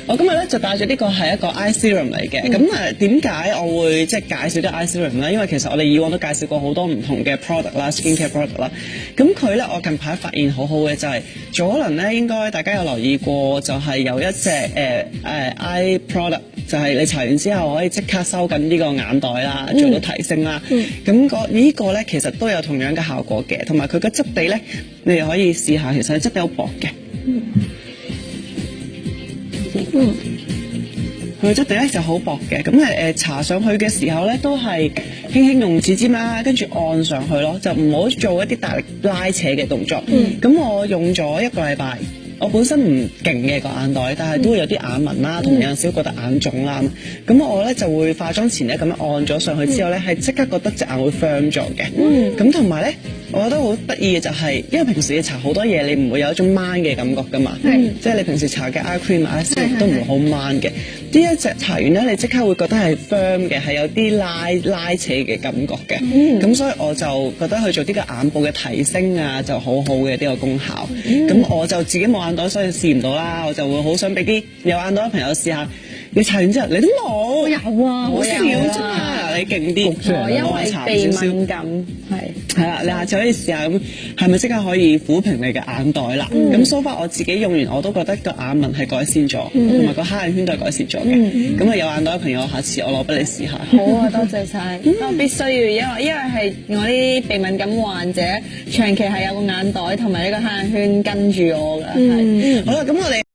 我今日咧就帶咗呢個係一個 eye serum 嚟嘅，咁點解我會即係介紹啲 eye serum 咧？因為其實我哋以往都介紹過好多唔同嘅 product 啦，skincare product 啦。咁佢咧我近排發現好好嘅就係、早可能咧應該大家有留意過，就係有一隻eye product，就係你搽完之後可以即刻收緊呢個眼袋啦，做到提升啦。咁呢個咧其實都有同樣嘅效果嘅，同埋佢個質地咧，你哋可以試下，其實質地好薄嘅。佢質地咧就好薄嘅，咁搽上去嘅時候咧都係輕輕用指尖啦，跟住按上去咯，就唔好做一啲大力拉扯嘅動作。咁我用咗1個禮拜。我本身唔勁嘅個眼袋，但係都會有啲眼紋啦，同有陣時覺得眼腫啦。咁我咧就會化妝前咧咁樣按咗上去之後咧，係即刻覺得隻眼會 firm 咗嘅。咁同埋咧，我覺得好得意嘅就係，因為平時你搽好多嘢，你唔會有一種掹嘅感覺噶嘛。即係你平時搽嘅 eye cream、eye serum 都唔會好掹嘅。呢一隻搽完咧，你即刻會覺得係 firm 嘅，係有啲拉扯嘅感覺嘅。咁所以我就覺得去做呢個眼部嘅提升啊，就好好嘅呢個功效。咁我就自己冇眼袋，所以試唔到啦。我就會好想俾啲有眼袋嘅朋友試下。你搽完之後，你都冇？我有啊，好少啫嘛。你勁啲，因為鼻敏感係啦。你下次可以試下咁，係咪即刻可以撫平你嘅眼袋啦？咁 so far 我自己用完，我都覺得個眼紋係改善咗，同埋個黑眼圈都係改善咗嘅。咁啊有眼袋嘅朋友，下次我攞俾你試下。好啊，多謝晒。我必須要，因為係我啲鼻敏感患者，長期係有個眼袋同埋呢個黑眼圈跟住我㗎。好啦，咁我哋。